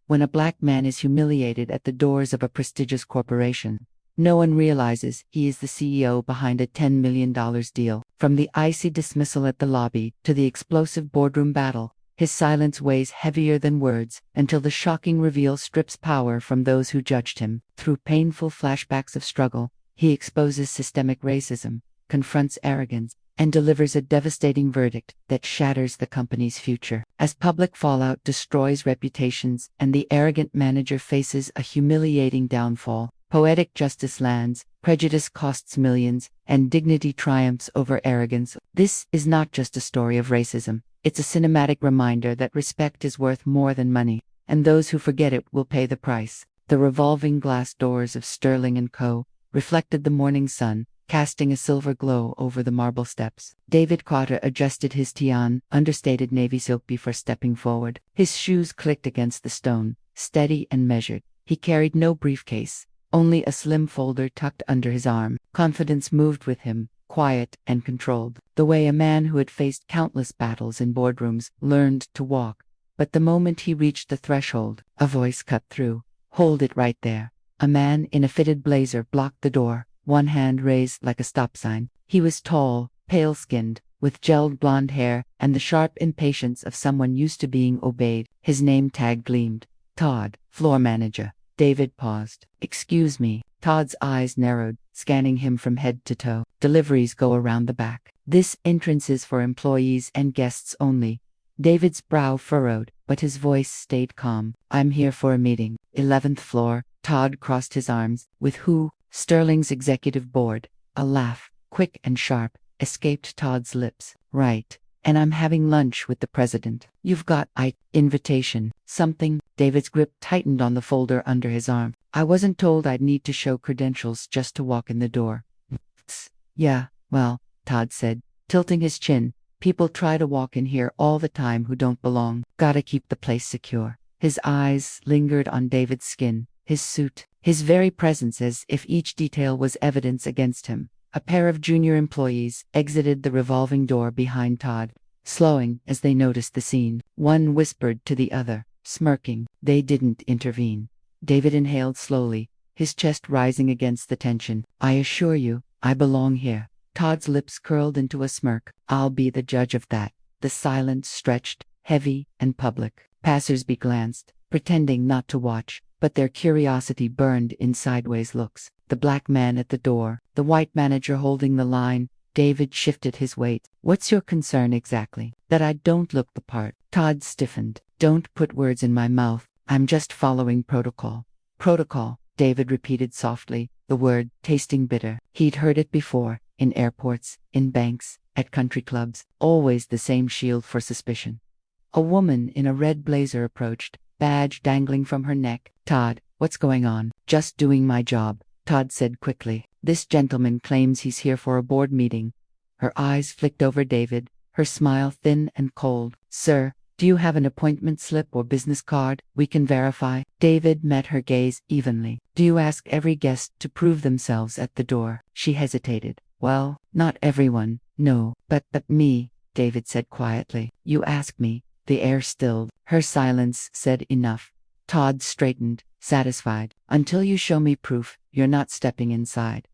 when a black man is humiliated at the doors of a prestigious corporation. No one realizes he is the CEO behind a $10 million deal. From the icy dismissal at the lobby to the explosive boardroom battle, his silence weighs heavier than words until the shocking reveal strips power from those who judged him. Through painful flashbacks of struggle, he exposes systemic racism, confronts arrogance, and delivers a devastating verdict that shatters the company's future. As public fallout destroys reputations and the arrogant manager faces a humiliating downfall, poetic justice lands, prejudice costs millions, and dignity triumphs over arrogance. This is not just a story of racism. It's a cinematic reminder that respect is worth more than money, and those who forget it will pay the price. The revolving glass doors of Sterling & Co. reflected the morning sun, casting a silver glow over the marble steps. David Cotter adjusted his tian, understated navy silk before stepping forward. His shoes clicked against the stone, steady and measured. He carried no briefcase, only a slim folder tucked under his arm. Confidence moved with him, quiet and controlled, the way a man who had faced countless battles in boardrooms learned to walk. But the moment he reached the threshold, a voice cut through. "Hold it right there." A man in a fitted blazer blocked the door, one hand raised like a stop sign. He was tall, pale-skinned, with gelled blonde hair and the sharp impatience of someone used to being obeyed. His name tag gleamed. Todd, floor manager. David paused. "Excuse me." Todd's eyes narrowed, scanning him from head to toe. "Deliveries go around the back. This entrance is for employees and guests only." David's brow furrowed, but his voice stayed calm. "I'm here for a meeting. 11th floor." Todd crossed his arms. "With who?" "Sterling's executive board." A laugh, quick and sharp, escaped Todd's lips. "Right. And I'm having lunch with the president." "You've got invitation. Something?" David's grip tightened on the folder under his arm. "I wasn't told I'd need to show credentials just to walk in the door." "Yeah, well," Todd said, tilting his chin. "People try to walk in here all the time who don't belong. Gotta keep the place secure." His eyes lingered on David's skin, his suit, his very presence, as if each detail was evidence against him. A pair of junior employees exited the revolving door behind Todd, slowing as they noticed the scene. One whispered to the other, smirking. They didn't intervene. David inhaled slowly, his chest rising against the tension. "I assure you, I belong here." Todd's lips curled into a smirk. "I'll be the judge of that." The silence stretched, heavy and public. Passersby glanced, pretending not to watch, but their curiosity burned in sideways looks. The black man at the door, the white manager holding the line. David shifted his weight. "What's your concern exactly?" "That I don't look the part." Todd stiffened. "Don't put words in my mouth. I'm just following protocol." "Protocol," David repeated softly, the word tasting bitter. He'd heard it before, in airports, in banks, at country clubs, always the same shield for suspicion. A woman in a red blazer approached, badge dangling from her neck. "Todd, what's going on?" "Just doing my job," Todd said quickly. "This gentleman claims he's here for a board meeting." Her eyes flicked over David, her smile thin and cold. "Sir, do you have an appointment slip or business card we can verify?" David met her gaze evenly. "Do you ask every guest to prove themselves at the door?" She hesitated. "Well, not everyone, no, but me," David said quietly. "You ask me." The air stilled. Her silence said enough. Todd straightened, satisfied. "Until you show me proof, you're not stepping inside."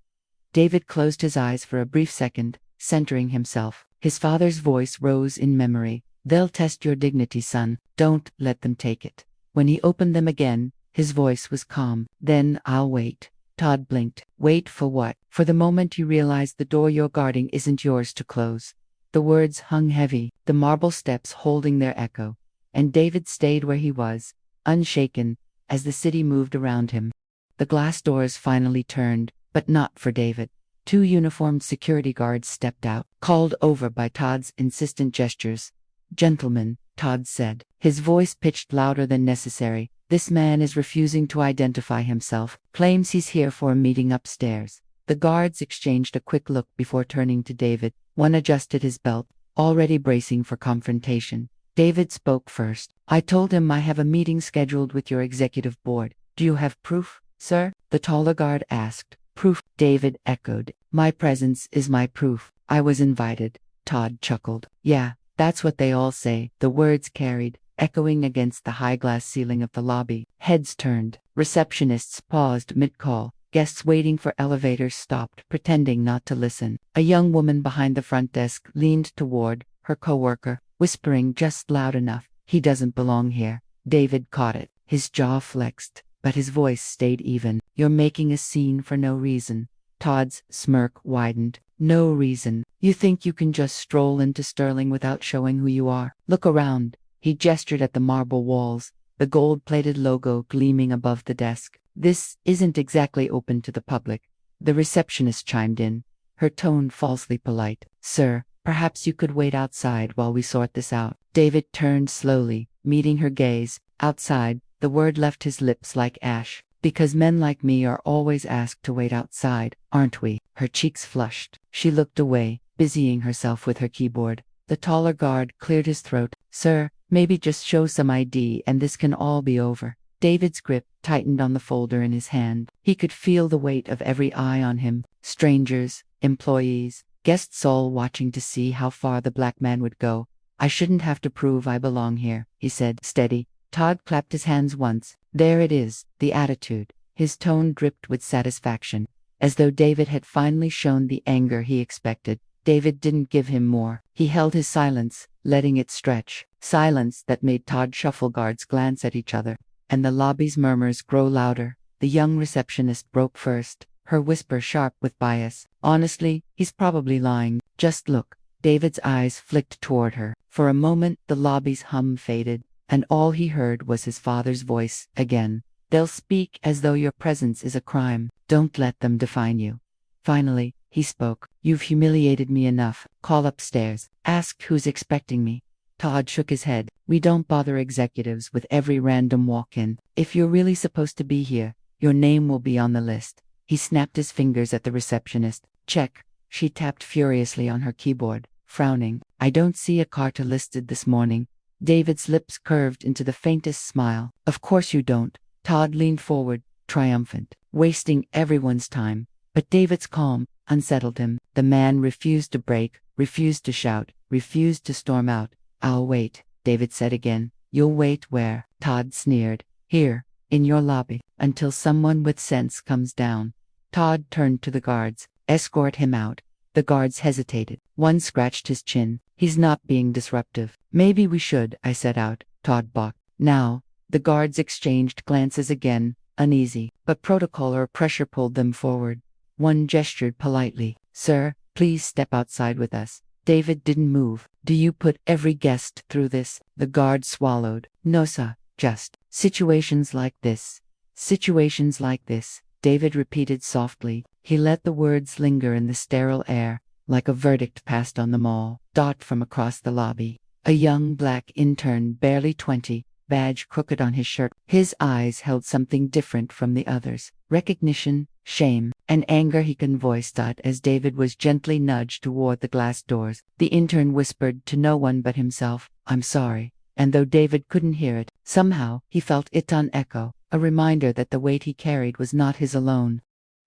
David closed his eyes for a brief second, centering himself. His father's voice rose in memory. "They'll test your dignity, son. Don't let them take it." When he opened them again, his voice was calm. "Then I'll wait." Todd blinked. "Wait for what?" "For the moment you realize the door you're guarding isn't yours to close." The words hung heavy, the marble steps holding their echo. And David stayed where he was, unshaken, as the city moved around him. The glass doors finally turned, but not for David. Two uniformed security guards stepped out, called over by Todd's insistent gestures. "Gentlemen," Todd said, his voice pitched louder than necessary, "this man is refusing to identify himself, claims he's here for a meeting upstairs." The guards exchanged a quick look before turning to David. One adjusted his belt, already bracing for confrontation. David spoke first. "I told him I have a meeting scheduled with your executive board. Do you have proof, sir?" The taller guard asked. "Proof," David echoed. "My presence is my proof. I was invited." Todd chuckled. "Yeah, that's what they all say." The words carried, echoing against the high glass ceiling of the lobby. Heads turned. Receptionists paused mid-call. Guests waiting for elevators stopped, pretending not to listen. A young woman behind the front desk leaned toward her coworker, whispering just loud enough, "He doesn't belong here." David caught it. His jaw flexed, but his voice stayed even. "You're making a scene for no reason." Todd's smirk widened. "No reason. You think you can just stroll into Sterling without showing who you are? Look around." He gestured at the marble walls, the gold-plated logo gleaming above the desk. "This isn't exactly open to the public." The receptionist chimed in, her tone falsely polite. "Sir, perhaps you could wait outside while we sort this out." David turned slowly, meeting her gaze. Outside, the word left his lips like ash. "Because men like me are always asked to wait outside, aren't we?" Her cheeks flushed. She looked away, busying herself with her keyboard. The taller guard cleared his throat. "Sir, maybe just show some ID and this can all be over." David's grip tightened on the folder in his hand. He could feel the weight of every eye on him. Strangers, employees, guests all watching to see how far the black man would go. "I shouldn't have to prove I belong here," he said, steady. Todd clapped his hands once. "There it is, the attitude." His tone dripped with satisfaction, as though David had finally shown the anger he expected. David didn't give him more. He held his silence, letting it stretch. Silence that made Todd shuffle guards glance at each other, and the lobby's murmurs grow louder. The young receptionist broke first, her whisper sharp with bias. "Honestly, he's probably lying. Just look." David's eyes flicked toward her. For a moment, the lobby's hum faded, and all he heard was his father's voice again. "They'll speak as though your presence is a crime. Don't let them define you." Finally, he spoke. "You've humiliated me enough. Call upstairs. Ask who's expecting me." Todd shook his head. "We don't bother executives with every random walk-in. If you're really supposed to be here, your name will be on the list." He snapped his fingers at the receptionist. "Check." She tapped furiously on her keyboard, frowning. "I don't see a Carter listed this morning." David's lips curved into the faintest smile. "Of course you don't." Todd leaned forward, triumphant, wasting everyone's time. But David's calm unsettled him. The man refused to break, refused to shout, refused to storm out. "I'll wait," David said again. "You'll wait where?" Todd sneered. "Here, in your lobby, until someone with sense comes down." Todd turned to the guards. "Escort him out." The guards hesitated. One scratched his chin. "He's not being disruptive." "Maybe we should," I said out. Todd balked. "Now." The guards exchanged glances again, uneasy, but protocol or pressure pulled them forward. One gestured politely. "Sir, please step outside with us." David didn't move. "Do you put every guest through this?" The guard swallowed. "No, sir. Just situations like this." "Situations like this," David repeated softly. He let the words linger in the sterile air, like a verdict passed on them all. Dot from across the lobby. A young black intern, barely 20, badge crooked on his shirt. His eyes held something different from the others. Recognition, shame, and anger he couldn't voice. As David was gently nudged toward the glass doors, the intern whispered to no one but himself, "I'm sorry." And though David couldn't hear it, somehow he felt it on echo, a reminder that the weight he carried was not his alone.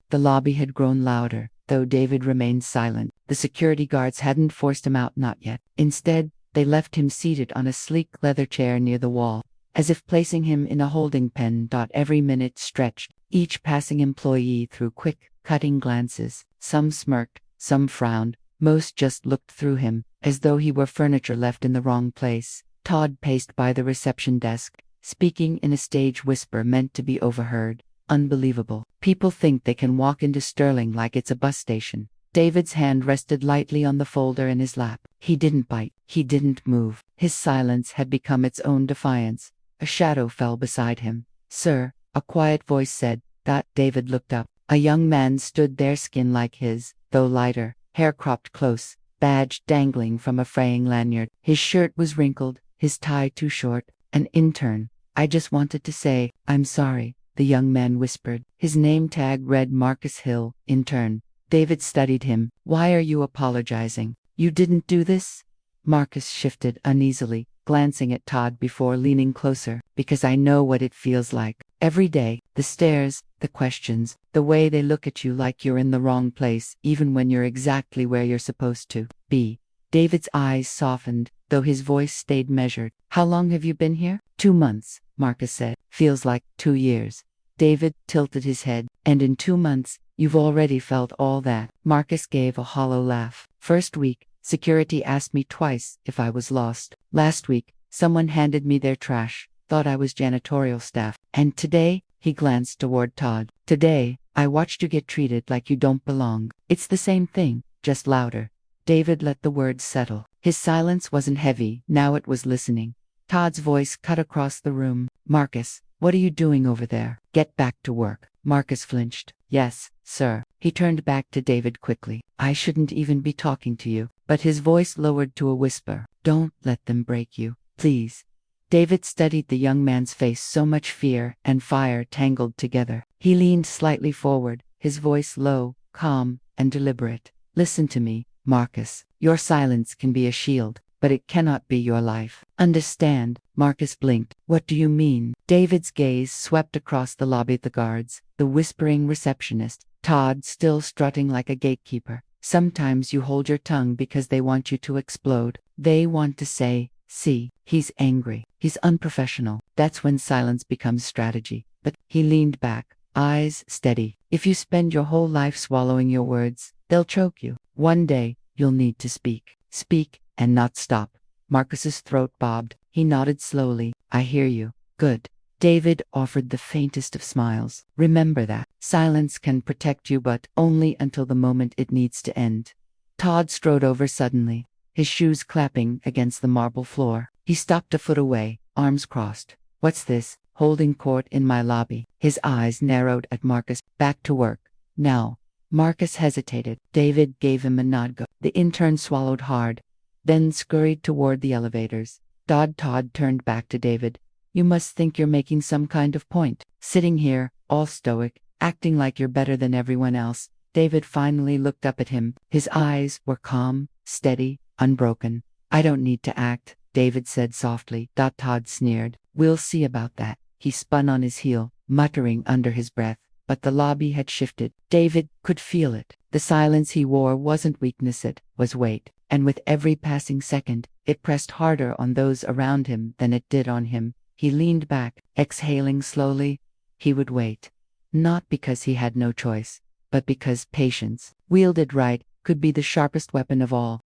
The lobby had grown louder, though David remained silent. The security guards hadn't forced him out, not yet. Instead, they left him seated on a sleek leather chair near the wall, as if placing him in a holding pen. Every minute stretched, each passing employee through quick, cutting glances. Some smirked, some frowned, most just looked through him, as though he were furniture left in the wrong place. Todd paced by the reception desk, speaking in a stage whisper meant to be overheard. Unbelievable. People think they can walk into Sterling like it's a bus station. David's hand rested lightly on the folder in his lap. He didn't bite. He didn't move. His silence had become its own defiance. A shadow fell beside him. "Sir," a quiet voice said. David looked up. A young man stood there, skin like his, though lighter, hair cropped close, badge dangling from a fraying lanyard. His shirt was wrinkled, his tie too short. "An intern. I just wanted to say, I'm sorry," the young man whispered. His name tag read Marcus Hill, intern. David studied him. "Why are you apologizing? You didn't do this?" Marcus shifted uneasily, glancing at Todd before leaning closer. "Because I know what it feels like. Every day, the stares, the questions, the way they look at you like you're in the wrong place, even when you're exactly where you're supposed to be." David's eyes softened, though his voice stayed measured. How long have you been here? 2 months, Marcus said. Feels like 2 years. David tilted his head. And in 2 months, you've already felt all that. Marcus gave a hollow laugh. First week, security asked me twice if I was lost. Last week, someone handed me their trash, thought I was janitorial staff. And today, he glanced toward Todd. Today, I watched you get treated like you don't belong. It's the same thing, just louder. David let the words settle. His silence wasn't heavy, now it was listening. Todd's voice cut across the room. Marcus, what are you doing over there? Get back to work. Marcus flinched. Yes, sir. He turned back to David quickly. I shouldn't even be talking to you. But his voice lowered to a whisper. Don't let them break you, please. David studied the young man's face, so much fear and fire tangled together. He leaned slightly forward, his voice low, calm, and deliberate. Listen to me, Marcus. Your silence can be a shield, but it cannot be your life. Understand? Marcus blinked. What do you mean? David's gaze swept across the lobby at the guards, the whispering receptionist, Todd still strutting like a gatekeeper. Sometimes you hold your tongue because they want you to explode. They want to say, see, he's angry, he's unprofessional. That's when silence becomes strategy. But he leaned back, eyes steady. If you spend your whole life swallowing your words, they'll choke you. One day, you'll need to speak. Speak, and not stop. Marcus's throat bobbed. He nodded slowly. I hear you. Good. David offered the faintest of smiles. Remember that. Silence can protect you, but only until the moment it needs to end. Todd strode over suddenly, his shoes clapping against the marble floor. He stopped a foot away, arms crossed. What's this? Holding court in my lobby. His eyes narrowed at Marcus. Back to work. Now. Marcus hesitated. David gave him a nod. Go. The intern swallowed hard, then scurried toward the elevators. Todd turned back to David. You must think you're making some kind of point. Sitting here, all stoic, acting like you're better than everyone else. David finally looked up at him. His eyes were calm, steady, unbroken. I don't need to act, David said softly. Todd sneered. We'll see about that. He spun on his heel, muttering under his breath. But the lobby had shifted. David could feel it. The silence he wore wasn't weakness, it was weight. And with every passing second, it pressed harder on those around him than it did on him. He leaned back, exhaling slowly. He would wait. Not because he had no choice, but because patience, wielded right, could be the sharpest weapon of all.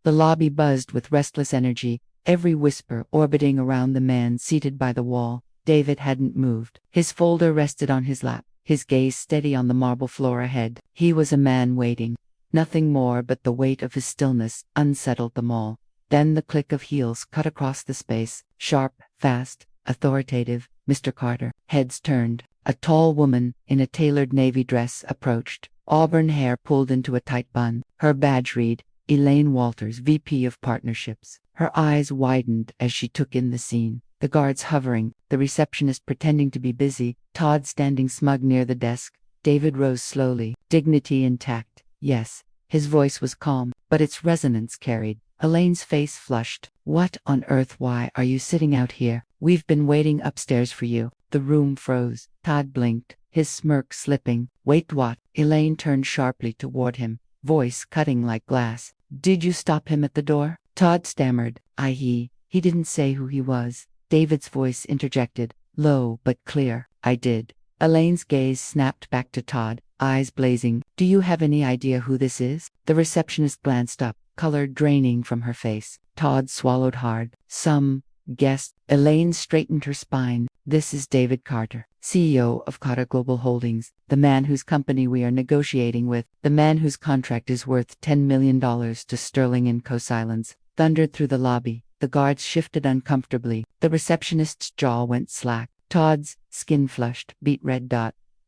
The lobby buzzed with restless energy, every whisper orbiting around the man seated by the wall. David hadn't moved. His folder rested on his lap, his gaze steady on the marble floor ahead. He was a man waiting. Nothing more but the weight of his stillness unsettled them all. Then the click of heels cut across the space, sharp, fast, authoritative. Mr. Carter. Heads turned. A tall woman, in a tailored navy dress, approached, auburn hair pulled into a tight bun. Her badge read, Elaine Walters, VP of Partnerships. Her eyes widened as she took in the scene. The guards hovering, the receptionist pretending to be busy, Todd standing smug near the desk. David rose slowly, dignity intact. Yes, his voice was calm, but its resonance carried. Elaine's face flushed. What on earth? Why are you sitting out here? We've been waiting upstairs for you. The room froze. Todd blinked, his smirk slipping. Wait, what? Elaine turned sharply toward him, voice cutting like glass. Did you stop him at the door? Todd stammered. He didn't say who he was. David's voice interjected, low but clear. I did. Elaine's gaze snapped back to Todd, eyes blazing. Do you have any idea who this is? The receptionist glanced up, color draining from her face. Todd swallowed hard. Some guess. Elaine straightened her spine. This is David Carter, CEO of Carter Global Holdings, the man whose company we are negotiating with, the man whose contract is worth $10 million to Sterling & Co. Silence thundered through the lobby. The guards shifted uncomfortably. The receptionist's jaw went slack. Todd's skin flushed, beet red.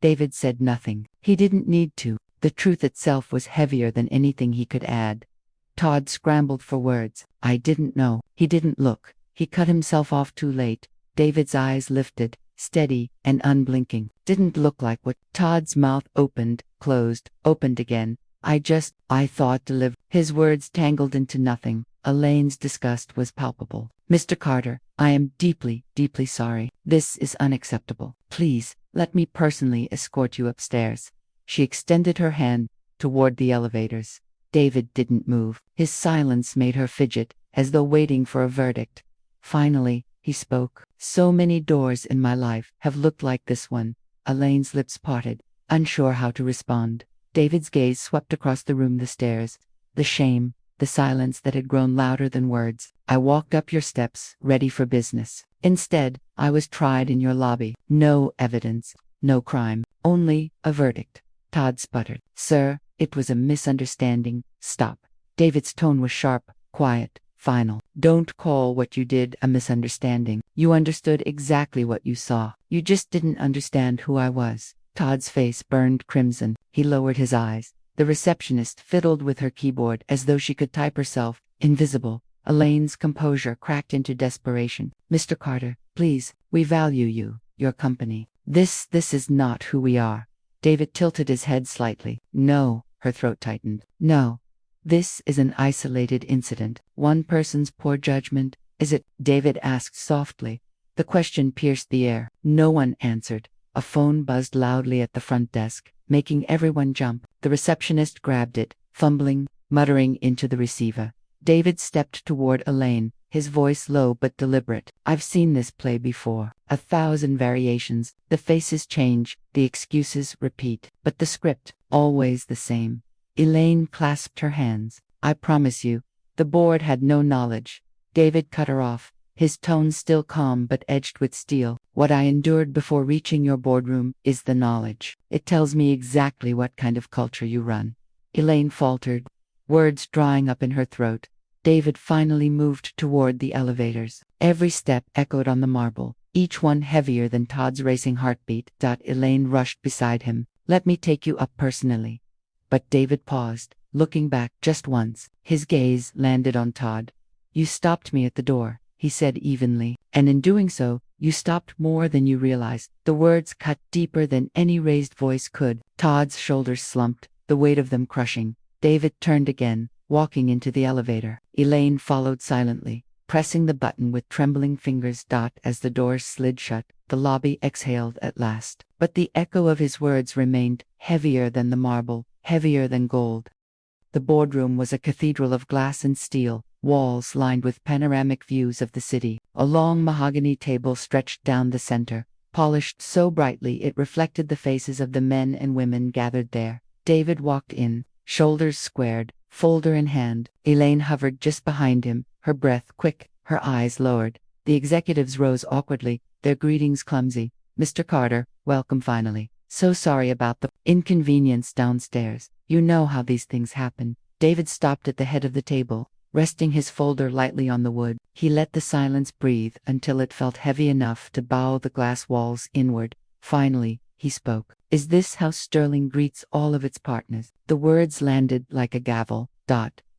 David said nothing. He didn't need to. The truth itself was heavier than anything he could add. Todd scrambled for words. I didn't know. He didn't look. He cut himself off too late. David's eyes lifted, steady and unblinking. Didn't look like what? Todd's mouth opened, closed, opened again. I thought delivered. His words tangled into nothing. Elaine's disgust was palpable. Mr. Carter, I am deeply, deeply sorry. This is unacceptable. Please, let me personally escort you upstairs. She extended her hand toward the elevators. David didn't move. His silence made her fidget, as though waiting for a verdict. Finally, he spoke. So many doors in my life have looked like this one. Elaine's lips parted, unsure how to respond. David's gaze swept across the room, the stairs, the shame, the silence that had grown louder than words. I walked up your steps, ready for business. Instead, I was tried in your lobby. No evidence, no crime, only a verdict. Todd sputtered. Sir, it was a misunderstanding. Stop. David's tone was sharp, quiet, final. Don't call what you did a misunderstanding. You understood exactly what you saw. You just didn't understand who I was. Todd's face burned crimson. He lowered his eyes. The receptionist fiddled with her keyboard as though she could type herself, invisible. Elaine's composure cracked into desperation. Mr. Carter, please, we value you, your company. This is not who we are. David tilted his head slightly. No, her throat tightened. No. This is an isolated incident. One person's poor judgment. Is it? David asked softly. The question pierced the air. No one answered. A phone buzzed loudly at the front desk, making everyone jump. The receptionist grabbed it, fumbling, muttering into the receiver. David stepped toward Elaine, his voice low but deliberate. I've seen this play before. 1,000 variations. The faces change, the excuses repeat, but the script, always the same. Elaine clasped her hands. I promise you, the board had no knowledge. David cut her off, his tone still calm but edged with steel. What I endured before reaching your boardroom is the knowledge. It tells me exactly what kind of culture you run. Elaine faltered, words drying up in her throat. David finally moved toward the elevators. Every step echoed on the marble, each one heavier than Todd's racing heartbeat. Elaine rushed beside him. Let me take you up personally. But David paused, looking back just once. His gaze landed on Todd. You stopped me at the door, he said evenly, and in doing so, you stopped more than you realize. The words cut deeper than any raised voice could. Todd's shoulders slumped, the weight of them crushing. David turned again, walking into the elevator. Elaine followed silently, pressing the button with trembling fingers. As the doors slid shut, the lobby exhaled at last. But the echo of his words remained, heavier than the marble, heavier than gold. The boardroom was a cathedral of glass and steel, walls lined with panoramic views of the city. A long mahogany table stretched down the center, polished so brightly it reflected the faces of the men and women gathered there. David walked in, shoulders squared, folder in hand. Elaine hovered just behind him, her breath quick, her eyes lowered. The executives rose awkwardly, their greetings clumsy. Mr. Carter, welcome finally. So sorry about the inconvenience downstairs. You know how these things happen. David stopped at the head of the table, resting his folder lightly on the wood. He let the silence breathe until it felt heavy enough to bow the glass walls inward. Finally, he spoke. Is this how Sterling greets all of its partners? The words landed like a gavel.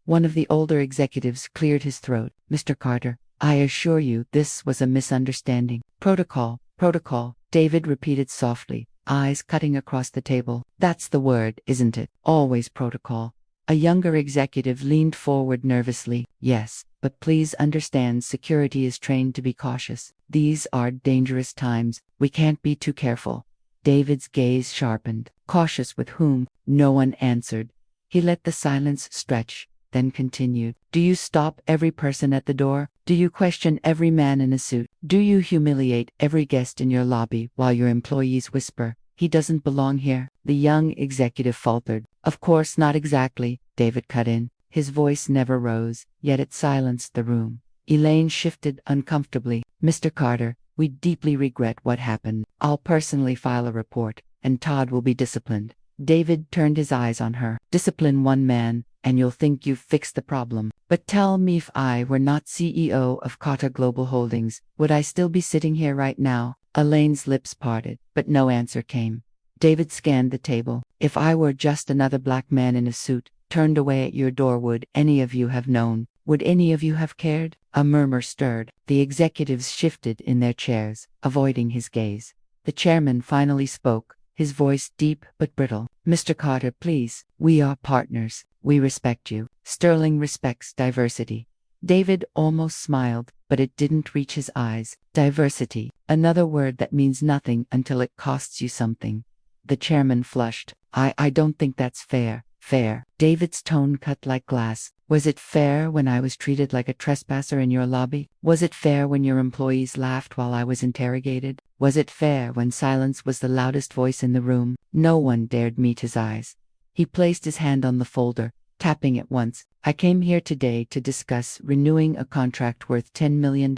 One of the older executives cleared his throat. Mr. Carter, I assure you this was a misunderstanding. Protocol, protocol, David repeated softly, eyes cutting across the table. That's the word, isn't it? Always protocol. A younger executive leaned forward nervously. Yes, but please understand security is trained to be cautious. These are dangerous times. We can't be too careful. David's gaze sharpened. Cautious with whom? No one answered. He let the silence stretch, then continued. Do you stop every person at the door? Do you question every man in a suit? Do you humiliate every guest in your lobby while your employees whisper, he doesn't belong here? The young executive faltered. Of course not exactly, David cut in. His voice never rose, yet it silenced the room. Elaine shifted uncomfortably. Mr. Carter, we deeply regret what happened. I'll personally file a report, and Todd will be disciplined. David turned his eyes on her. Discipline one man, and you'll think you've fixed the problem. But tell me, if I were not CEO of Carter Global Holdings, would I still be sitting here right now? Elaine's lips parted, but no answer came. David scanned the table. If I were just another black man in a suit, turned away at your door, would any of you have known? Would any of you have cared? A murmur stirred. The executives shifted in their chairs, avoiding his gaze. The chairman finally spoke, his voice deep but brittle. Mr. Carter, please. We are partners. We respect you. Sterling respects diversity. David almost smiled, but it didn't reach his eyes. Diversity. Another word that means nothing until it costs you something. The chairman flushed. I don't think that's fair. fair. David's tone cut like glass. Was it fair when I was treated like a trespasser in your lobby? Was it fair when your employees laughed while I was interrogated? Was it fair when silence was the loudest voice in the room? No one dared meet his eyes. He placed his hand on the folder, tapping it once. I came here today to discuss renewing a contract worth $10 million.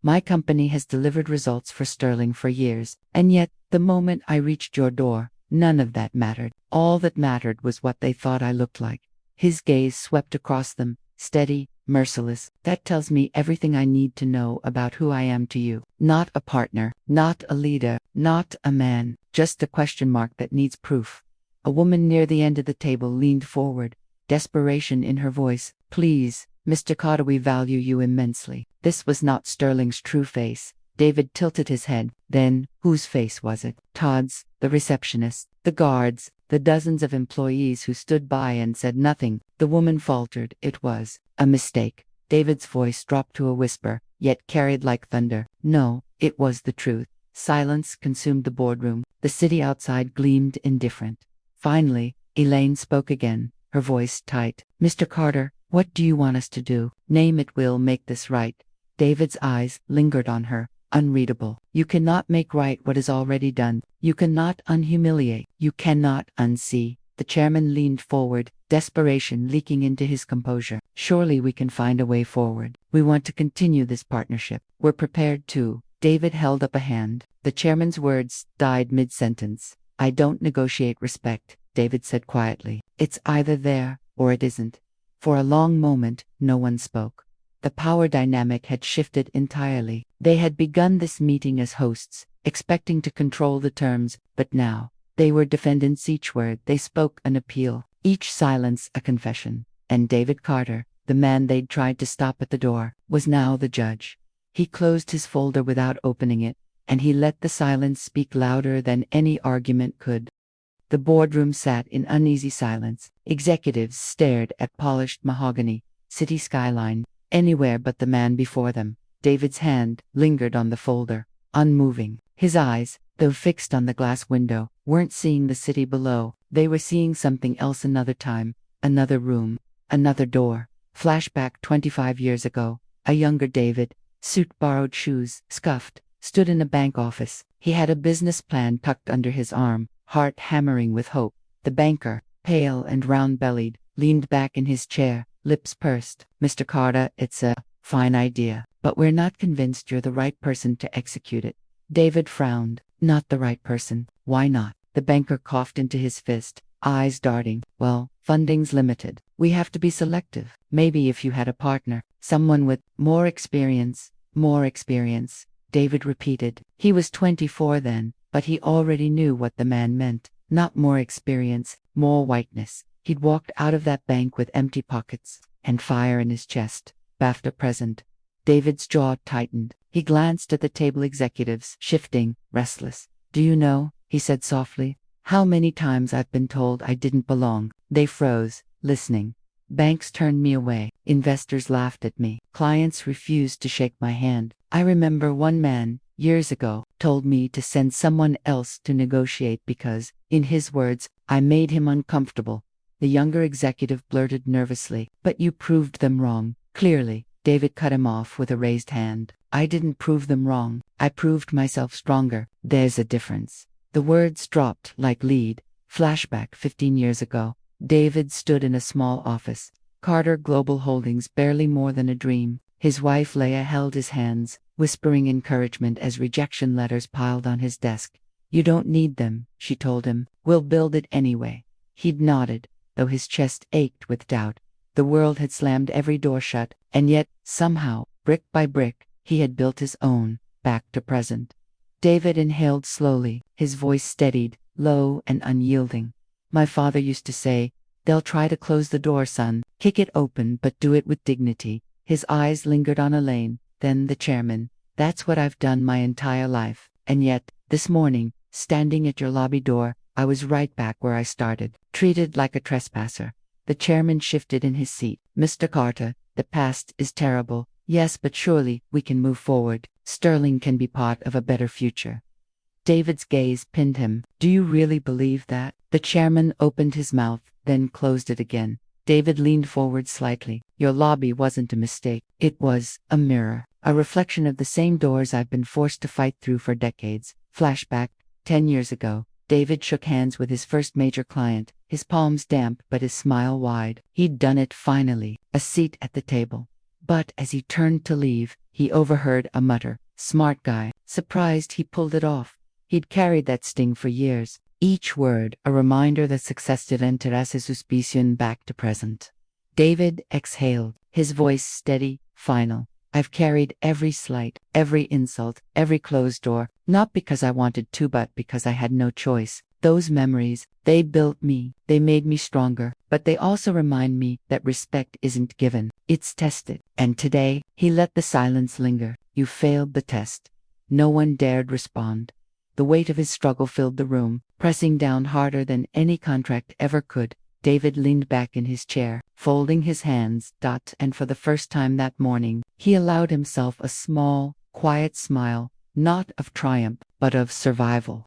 My company has delivered results for Sterling for years, and yet, the moment I reached your door, none of that mattered. All that mattered was what they thought I looked like. His gaze swept across them, steady, merciless. That tells me everything I need to know about who I am to you. Not a partner, not a leader, not a man, just a question mark that needs proof. A woman near the end of the table leaned forward, desperation in her voice. Please, Mr. Carter, we value you immensely. This was not Sterling's true face. David tilted his head. Then, whose face was it? Todd's, the receptionist, the guards, the dozens of employees who stood by and said nothing. The woman faltered. It was a mistake. David's voice dropped to a whisper, yet carried like thunder. No, it was the truth. Silence consumed the boardroom. The city outside gleamed indifferent. Finally, Elaine spoke again, her voice tight. Mr. Carter, what do you want us to do? Name it, we'll make this right. David's eyes lingered on her, unreadable. You cannot make right what is already done. You cannot unhumiliate. You cannot unsee. The chairman leaned forward, desperation leaking into his composure. Surely we can find a way forward. We want to continue this partnership. We're prepared to. David held up a hand. The chairman's words died mid-sentence. I don't negotiate respect, David said quietly. It's either there, or it isn't. For a long moment, no one spoke. The power dynamic had shifted entirely. They had begun this meeting as hosts, expecting to control the terms, but now, they were defendants. Each word they spoke an appeal, each silence a confession. And David Carter, the man they'd tried to stop at the door, was now the judge. He closed his folder without opening it, and he let the silence speak louder than any argument could. The boardroom sat in uneasy silence. Executives stared at polished mahogany, city skyline, anywhere but the man before them. David's hand lingered on the folder, unmoving. His eyes, though fixed on the glass window, weren't seeing the city below. They were seeing something else. Another time, another room, another door. Flashback 25 years ago. A younger David, suit, borrowed shoes, scuffed, stood in a bank office. He had a business plan tucked under his arm, heart hammering with hope. The banker, pale and round-bellied, leaned back in his chair, lips pursed. Mr. Carter, it's a fine idea, but we're not convinced you're the right person to execute it. David frowned. Not the right person. Why not? The banker coughed into his fist, eyes darting. Well, funding's limited. We have to be selective. Maybe if you had a partner, someone with more experience. David repeated. He was 24 then, but he already knew what the man meant. Not more experience, more whiteness. He'd walked out of that bank with empty pockets and fire in his chest. BAFTA present. David's jaw tightened. He glanced at the table executives, shifting, restless. Do you know, he said softly, how many times I've been told I didn't belong? They froze, listening. Banks turned me away. Investors laughed at me. Clients refused to shake my hand. I remember one man, years ago, told me to send someone else to negotiate because, in his words, I made him uncomfortable. The younger executive blurted nervously. But you proved them wrong, clearly. David cut him off with a raised hand. I didn't prove them wrong. I proved myself stronger. There's a difference. The words dropped like lead. Flashback 15 years ago. David stood in a small office. Carter Global Holdings, barely more than a dream. His wife Leah held his hands, whispering encouragement as rejection letters piled on his desk. You don't need them, she told him. We'll build it anyway. He'd nodded, though his chest ached with doubt. The world had slammed every door shut, and yet, somehow, brick by brick, he had built his own, back to present. David inhaled slowly, his voice steadied, low and unyielding. My father used to say, they'll try to close the door, son. Kick it open, but do it with dignity. His eyes lingered on Elaine, then the chairman. That's what I've done my entire life. And yet, this morning, standing at your lobby door, I was right back where I started, treated like a trespasser. The chairman shifted in his seat. Mr. Carter, the past is terrible. Yes, but surely we can move forward. Sterling can be part of a better future. David's gaze pinned him. Do you really believe that? The chairman opened his mouth, then closed it again. David leaned forward slightly. Your lobby wasn't a mistake. It was a mirror. A reflection of the same doors I've been forced to fight through for decades. Flashback, 10 years ago. David shook hands with his first major client, his palms damp but his smile wide. He'd done it finally. A seat at the table. But as he turned to leave, he overheard a mutter. Smart guy. Surprised he pulled it off. He'd carried that sting for years. Each word a reminder that success did enter as his suspicion back to present. David exhaled, his voice steady, final. I've carried every slight, every insult, every closed door, not because I wanted to but because I had no choice. Those memories, they built me, they made me stronger, but they also remind me that respect isn't given, it's tested. And today, he let the silence linger. You failed the test. No one dared respond. The weight of his struggle filled the room, pressing down harder than any contract ever could. David leaned back in his chair, folding his hands, and for the first time that morning, he allowed himself a small, quiet smile, not of triumph, but of survival.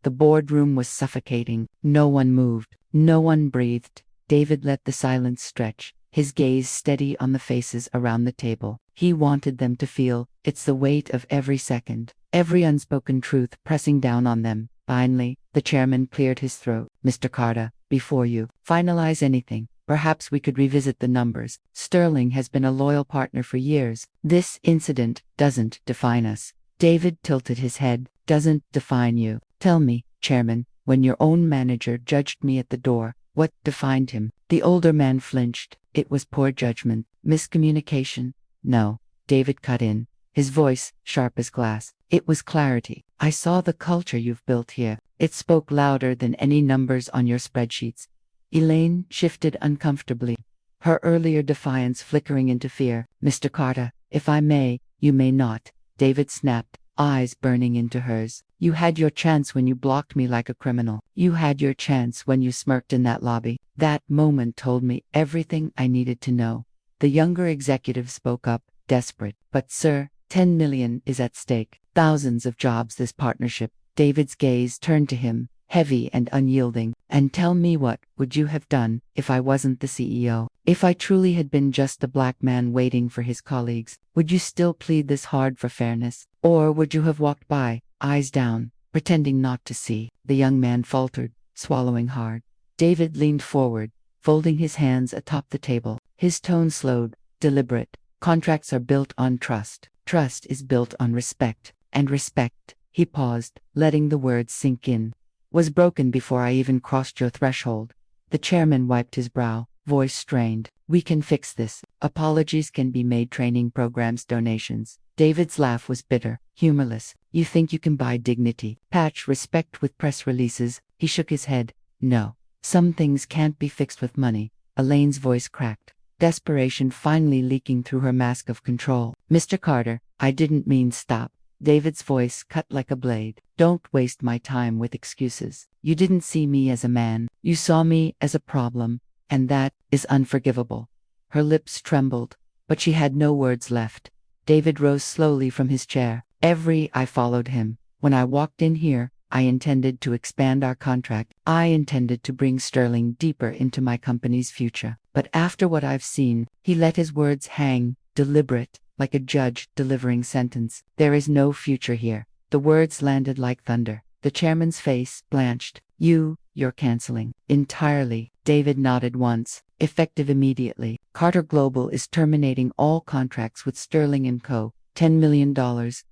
The boardroom was suffocating. No one moved. No one breathed. David let the silence stretch, his gaze steady on the faces around the table. He wanted them to feel it's the weight of every second, every unspoken truth pressing down on them. Finally, the chairman cleared his throat. Mr. Carter, before you finalize anything, perhaps we could revisit the numbers. Sterling has been a loyal partner for years. This incident doesn't define us. David tilted his head. Doesn't define you. Tell me, Chairman, when your own manager judged me at the door, what defined him? The older man flinched. It was poor judgment, miscommunication. No, David cut in, his voice sharp as glass. It was clarity. I saw the culture you've built here. It spoke louder than any numbers on your spreadsheets. Elaine shifted uncomfortably, her earlier defiance flickering into fear. Mr. Carter, if I may, you may not. David snapped, eyes burning into hers. You had your chance when you blocked me like a criminal. You had your chance when you smirked in that lobby. That moment told me everything I needed to know. The younger executive spoke up, desperate. But sir, 10 million is at stake. Thousands of jobs this partnership. David's gaze turned to him, heavy and unyielding. And tell me, what would you have done if I wasn't the CEO? If I truly had been just a black man waiting for his colleagues, would you still plead this hard for fairness? Or would you have walked by, eyes down, pretending not to see? The young man faltered, swallowing hard. David leaned forward, folding his hands atop the table. His tone slowed, deliberate. Contracts are built on trust. Trust is built on respect. And respect, he paused, letting the words sink in, was broken before I even crossed your threshold. The chairman wiped his brow, voice strained. We can fix this. Apologies can be made, training programs, donations. David's laugh was bitter, humorless. You think you can buy dignity, patch respect with press releases? He shook his head. No. Some things can't be fixed with money. Elaine's voice cracked, desperation finally leaking through her mask of control. Mr. Carter, I didn't mean stop. David's voice cut like a blade. Don't waste my time with excuses. You didn't see me as a man. You saw me as a problem, and that is unforgivable. Her lips trembled, but she had no words left. David rose slowly from his chair. I followed him. When I walked in here, I intended to expand our contract. I intended to bring Sterling deeper into my company's future. But after what I've seen, he let his words hang, deliberate, like a judge delivering sentence. There is no future here. The words landed like thunder. The chairman's face blanched. You're canceling. Entirely. David nodded once. Effective immediately. Carter Global is terminating all contracts with Sterling & Co. $10 million,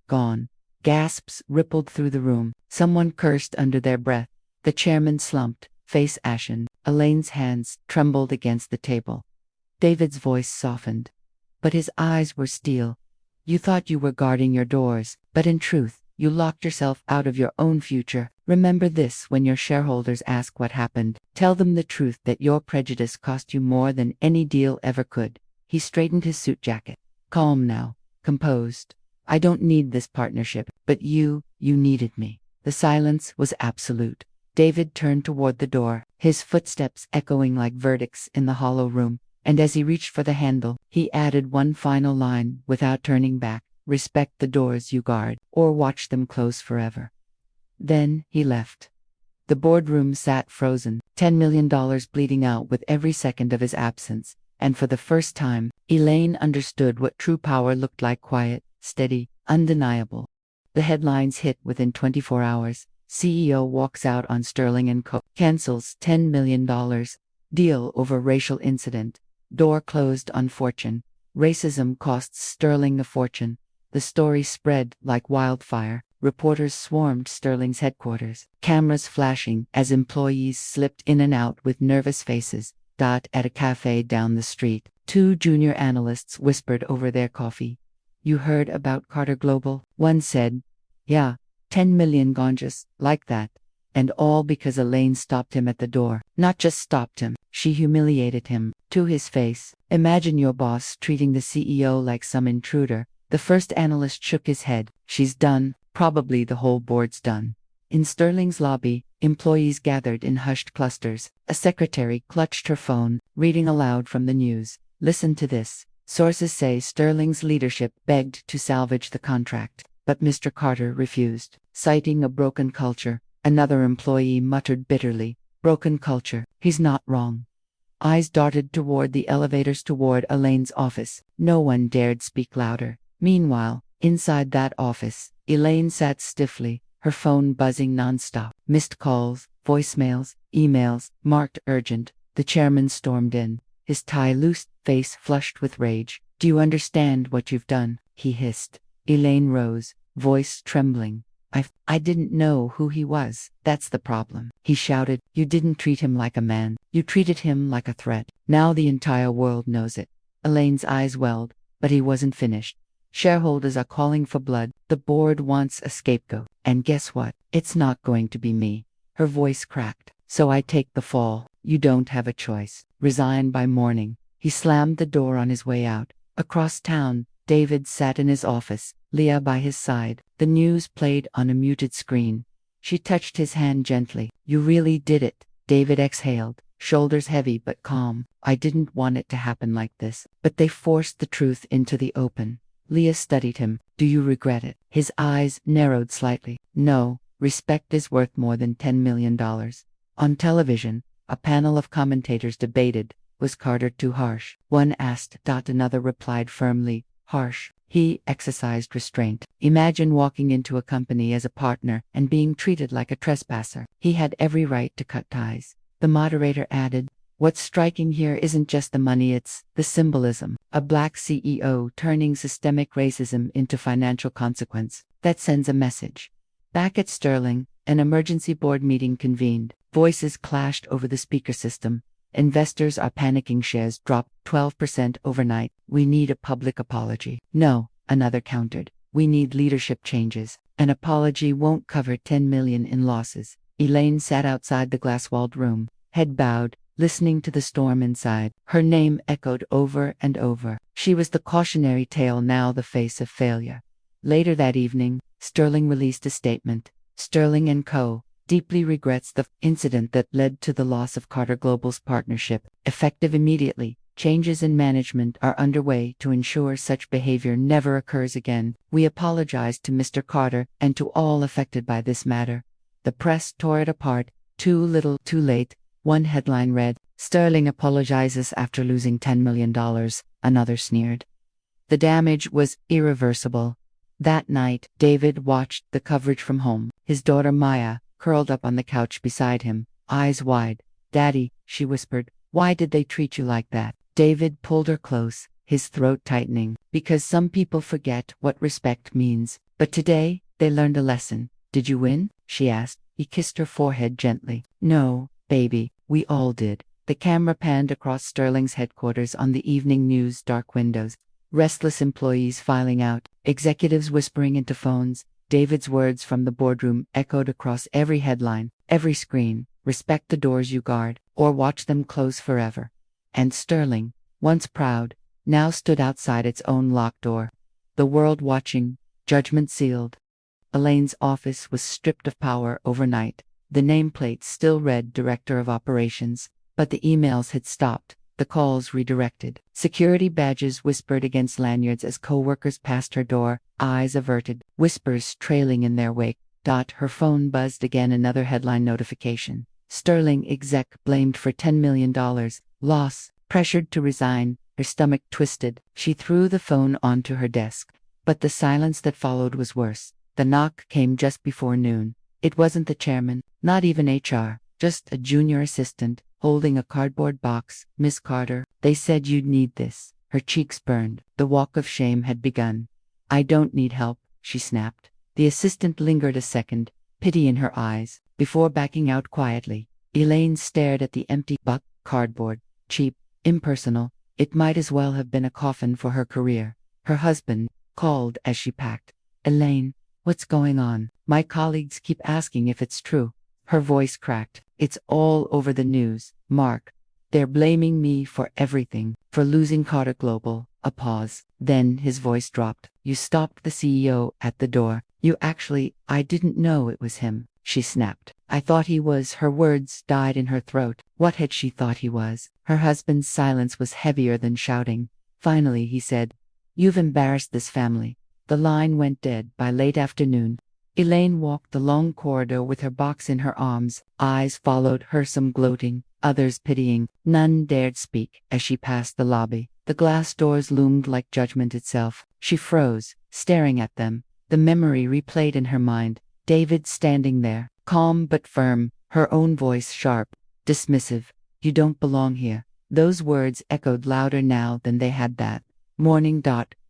gone. Gasps rippled through the room. Someone cursed under their breath. The chairman slumped, face ashen. Elaine's hands trembled against the table. David's voice softened, but his eyes were steel. You thought you were guarding your doors, but in truth, you locked yourself out of your own future. Remember this when your shareholders ask what happened. Tell them the truth, that your prejudice cost you more than any deal ever could. He straightened his suit jacket. Calm now, composed. I don't need this partnership, but you needed me. The silence was absolute. David turned toward the door, his footsteps echoing like verdicts in the hollow room. And as he reached for the handle, he added one final line without turning back. Respect the doors you guard, or watch them close forever. Then he left. The boardroom sat frozen, $10 million bleeding out with every second of his absence. And for the first time, Elaine understood what true power looked like: quiet, steady, undeniable. The headlines hit within 24 hours. CEO walks out on Sterling & Co. Cancels $10 million. Deal over racial incident. Door closed on fortune. Racism costs Sterling a fortune. The story spread like wildfire. Reporters swarmed Sterling's headquarters, cameras flashing as employees slipped in and out with nervous faces. At a cafe down the street, two junior analysts whispered over their coffee. "You heard about Carter Global?" One said. "Yeah, 10 million gone just like that." And all because Elaine stopped him at the door. Not just stopped him, she humiliated him, to his face. Imagine your boss treating the CEO like some intruder. The first analyst shook his head. "She's done. Probably the whole board's done." In Sterling's lobby, employees gathered in hushed clusters. A secretary clutched her phone, reading aloud from the news. "Listen to this. Sources say Sterling's leadership begged to salvage the contract, but Mr. Carter refused, citing a broken culture." Another employee muttered bitterly, "Broken culture. He's not wrong." Eyes darted toward the elevators toward Elaine's office. No one dared speak louder. Meanwhile, inside that office, Elaine sat stiffly, her phone buzzing nonstop. Missed calls, voicemails, emails, marked urgent. The chairman stormed in, his tie loose, face flushed with rage. "Do you understand what you've done?" he hissed. Elaine rose, voice trembling. I didn't know who he was. That's the problem," he shouted. "You didn't treat him like a man. You treated him like a threat. Now the entire world knows it." Elaine's eyes welled, but he wasn't finished. "Shareholders are calling for blood. The board wants a scapegoat. And guess what? It's not going to be me." Her voice cracked. "So I take the fall. You don't have a choice. Resign by morning." He slammed the door on his way out. Across town, David sat in his office, Leah by his side. The news played on a muted screen. She touched his hand gently. "You really did it." David exhaled, shoulders heavy but calm. "I didn't want it to happen like this, but they forced the truth into the open." Leah studied him. "Do you regret it?" His eyes narrowed slightly. "No, respect is worth more than $10 million. On television, a panel of commentators debated, was Carter too harsh? One asked. Another replied firmly, harsh. He exercised restraint. Imagine walking into a company as a partner and being treated like a trespasser. He had every right to cut ties. The moderator added, "What's striking here isn't just the money, it's the symbolism. A black CEO turning systemic racism into financial consequence. That sends a message." Back at Sterling, an emergency board meeting convened. Voices clashed over the speaker system. "Investors are panicking, shares dropped 12% overnight. We need a public apology." "No," another countered. "We need leadership changes. An apology won't cover 10 million in losses." Elaine sat outside the glass-walled room, head bowed, listening to the storm inside. Her name echoed over and over. She was the cautionary tale, now the face of failure. Later that evening, Sterling released a statement. Sterling & Co. deeply regrets the incident that led to the loss of Carter Global's partnership. Effective immediately, changes in management are underway to ensure such behavior never occurs again. We apologize to Mr. Carter and to all affected by this matter. The press tore it apart. Too little, too late. One headline read, "Sterling apologizes after losing $10 million. Another sneered. The damage was irreversible. That night, David watched the coverage from home. His daughter Maya, curled up on the couch beside him, eyes wide. "Daddy," she whispered, "why did they treat you like that?" David pulled her close, his throat tightening. "Because some people forget what respect means. But today, they learned a lesson." "Did you win?" she asked. He kissed her forehead gently. "No, baby, we all did." The camera panned across Sterling's headquarters on the evening news dark windows. Restless employees filing out, executives whispering into phones. David's words from the boardroom echoed across every headline, every screen. "Respect the doors you guard, or watch them close forever." And Sterling, once proud, now stood outside its own locked door. The world watching, judgment sealed. Elaine's office was stripped of power overnight. The nameplate still read Director of Operations, but the emails had stopped, the calls redirected. Security badges whispered against lanyards as co-workers passed her door, eyes averted, whispers trailing in their wake. Her phone buzzed again, another headline notification. Sterling exec blamed for $10 million loss, pressured to resign. Her stomach twisted. She threw the phone onto her desk. But the silence that followed was worse. The knock came just before noon. It wasn't the chairman, not even HR, just a junior assistant, holding a cardboard box. "Miss Carter, they said you'd need this." Her cheeks burned. The walk of shame had begun. "I don't need help," she snapped. The assistant lingered a second, pity in her eyes, before backing out quietly. Elaine stared at the empty buck cardboard. Cheap, impersonal. It might as well have been a coffin for her career. Her husband called as she packed. "Elaine, what's going on? My colleagues keep asking if it's true." Her voice cracked. "It's all over the news, Mark. They're blaming me for everything, for losing Carter Global." A pause. Then his voice dropped. "You stopped the CEO at the door. You actually, I didn't know it was him," she snapped. "I thought he was." Her words died in her throat. What had she thought he was? Her husband's silence was heavier than shouting. Finally he said, "You've embarrassed this family." The line went dead by late afternoon. Elaine walked the long corridor with her box in her arms. Eyes followed her, some gloating, others pitying. None dared speak as she passed the lobby. The glass doors loomed like judgment itself. She froze, staring at them. The memory replayed in her mind. David standing there, calm but firm, her own voice sharp, dismissive. "You don't belong here." Those words echoed louder now than they had that morning.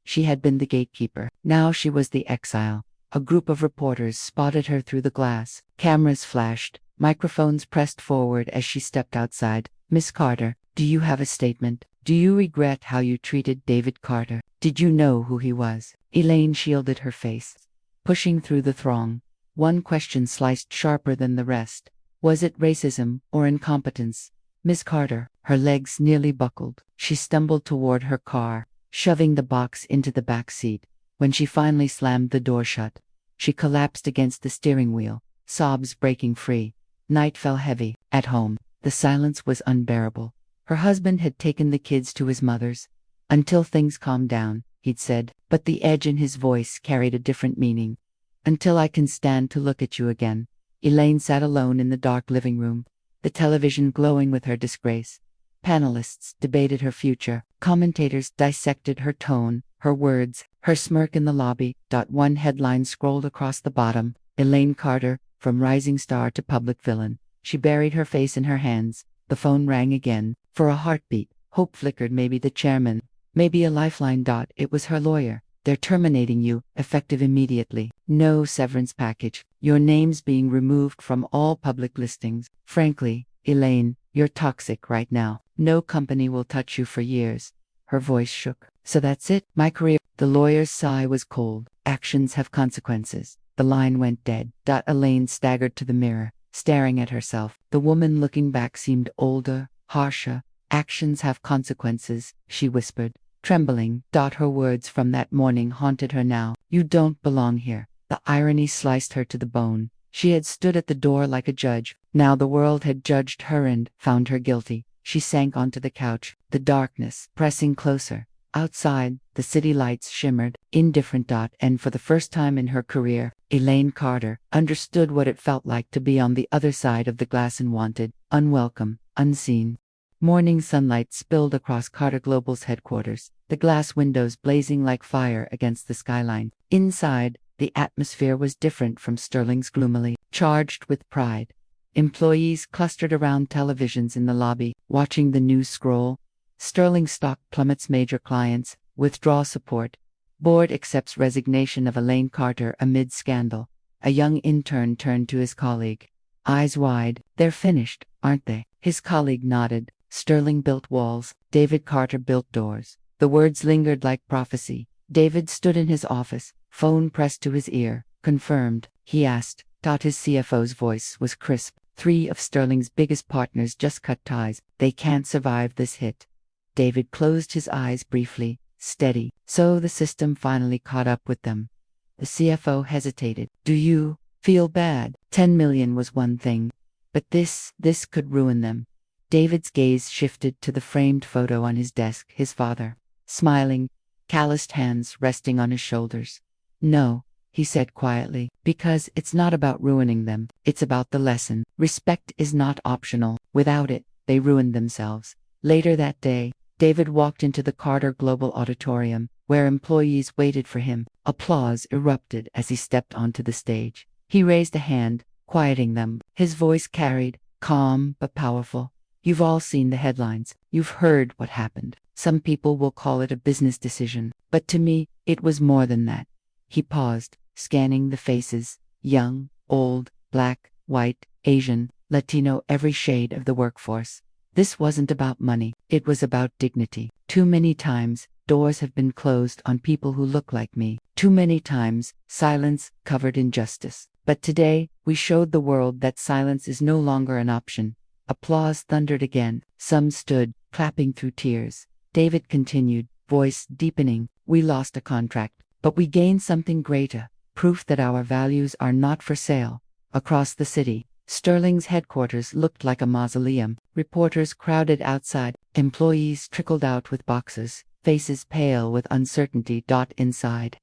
She had been the gatekeeper. Now she was the exile. A group of reporters spotted her through the glass. Cameras flashed. Microphones pressed forward as she stepped outside. "Miss Carter, do you have a statement? Do you regret how you treated David Carter? Did you know who he was?" Elaine shielded her face, pushing through the throng. One question sliced sharper than the rest. Was it racism or incompetence? "Miss Carter," her legs nearly buckled. She stumbled toward her car, shoving the box into the back seat. When she finally slammed the door shut, she collapsed against the steering wheel, sobs breaking free. Night fell heavy. At home, the silence was unbearable. Her husband had taken the kids to his mother's. "Until things calm down," he'd said, but the edge in his voice carried a different meaning. "Until I can stand to look at you again." Elaine sat alone in the dark living room, the television glowing with her disgrace. Panelists debated her future. Commentators dissected her tone, her words, her smirk in the lobby. One headline scrolled across the bottom: "Elaine Carter, from rising star to public villain." She buried her face in her hands. The phone rang again. For a heartbeat, hope flickered. Maybe the chairman. Maybe a lifeline. It was her lawyer. "They're terminating you, effective immediately. No severance package. Your name's being removed from all public listings. Frankly, Elaine, you're toxic right now. No company will touch you for years." Her voice shook. "So that's it? My career?" The lawyer's sigh was cold. "Actions have consequences." The line went dead. Elaine staggered to the mirror, staring at herself. The woman looking back seemed older, harsher. "Actions have consequences," she whispered, trembling. Her words from that morning haunted her now. "You don't belong here." The irony sliced her to the bone. She had stood at the door like a judge. Now the world had judged her and found her guilty. She sank onto the couch, the darkness pressing closer. Outside, the city lights shimmered, indifferent. And for the first time in her career, Elaine Carter understood what it felt like to be on the other side of the glass, unwanted, unwelcome, unseen. Morning sunlight spilled across Carter Global's headquarters, the glass windows blazing like fire against the skyline. Inside, the atmosphere was different from Sterling's, gloomily charged with pride. Employees clustered around televisions in the lobby, watching the news scroll. Sterling stock plummets, major clients withdraw support. Board accepts resignation of Elaine Carter amid scandal. A young intern turned to his colleague, eyes wide. "They're finished, aren't they?" His colleague nodded. "Sterling built walls, David Carter built doors." The words lingered like prophecy. David stood in his office, phone pressed to his ear. "Confirmed?" he asked. His CFO's voice was crisp. "3 of Sterling's biggest partners just cut ties. They can't survive this hit." David closed his eyes briefly, steady. So the system finally caught up with them. The CFO hesitated. "Do you feel bad? 10 million was one thing, but this could ruin them." David's gaze shifted to the framed photo on his desk, his father, smiling, calloused hands resting on his shoulders. "No, he said quietly, because it's not about ruining them, it's about the lesson. Respect is not optional. Without it, they ruined themselves. Later that day, David walked into the Carter Global Auditorium, where employees waited for him. Applause erupted as he stepped onto the stage. He raised a hand, quieting them. His voice carried, calm but powerful. You've all seen the headlines. You've heard what happened. Some people will call it a business decision, but to me, it was more than that. He paused, scanning the faces, young, old, black, white, Asian, Latino, every shade of the workforce. This wasn't about money, it was about dignity. Too many times, doors have been closed on people who look like me. Too many times, silence covered injustice. But today, we showed the world that silence is no longer an option. Applause thundered again. Some stood, clapping through tears. David continued, voice deepening, we lost a contract, but we gained something greater, proof that our values are not for sale. Across the city, Sterling's headquarters looked like a mausoleum. Reporters crowded outside, employees trickled out with boxes, faces pale with uncertainty. Inside,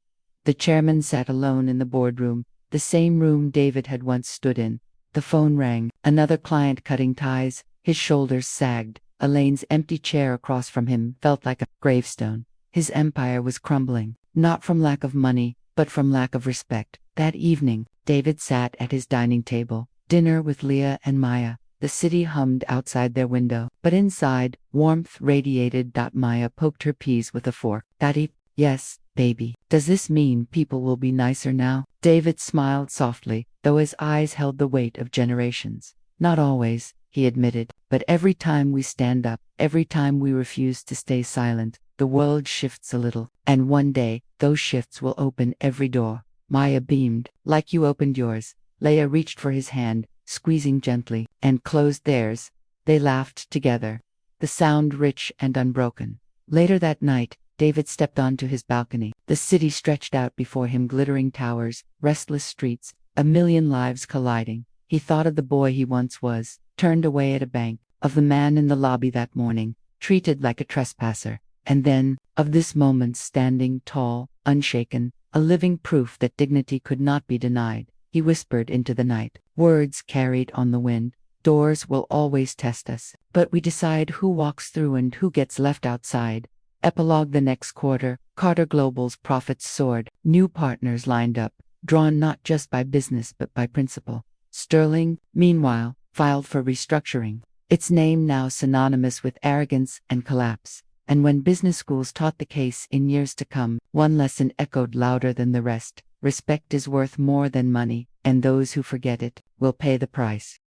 the chairman sat alone in the boardroom, the same room David had once stood in. The phone rang, another client cutting ties, his shoulders sagged. Elaine's empty chair across from him felt like a gravestone. His empire was crumbling, not from lack of money, but from lack of respect. That evening, David sat at his dining table, dinner with Leah and Maya. The city hummed outside their window, but inside, warmth radiated. Maya poked her peas with a fork. Daddy, yes, baby. Does this mean people will be nicer now? David smiled softly, though his eyes held the weight of generations. Not always, he admitted, but every time we stand up, every time we refuse to stay silent, the world shifts a little, and one day, those shifts will open every door. Maya beamed, like you opened yours. Leah reached for his hand, squeezing gently, and closed theirs. They laughed together, the sound rich and unbroken. Later that night, David stepped onto his balcony. The city stretched out before him, glittering towers, restless streets, a million lives colliding. He thought of the boy he once was, turned away at a bank, of the man in the lobby that morning, treated like a trespasser, and then, of this moment standing tall, unshaken, a living proof that dignity could not be denied. He whispered into the night, words carried on the wind. Doors will always test us, but we decide who walks through and who gets left outside. Epilogue. The next quarter, Carter Global's profits soared. New partners lined up, drawn not just by business but by principle. Sterling, meanwhile, filed for restructuring, its name now synonymous with arrogance and collapse. And when business schools taught the case in years to come, one lesson echoed louder than the rest. Respect is worth more than money, and those who forget it will pay the price.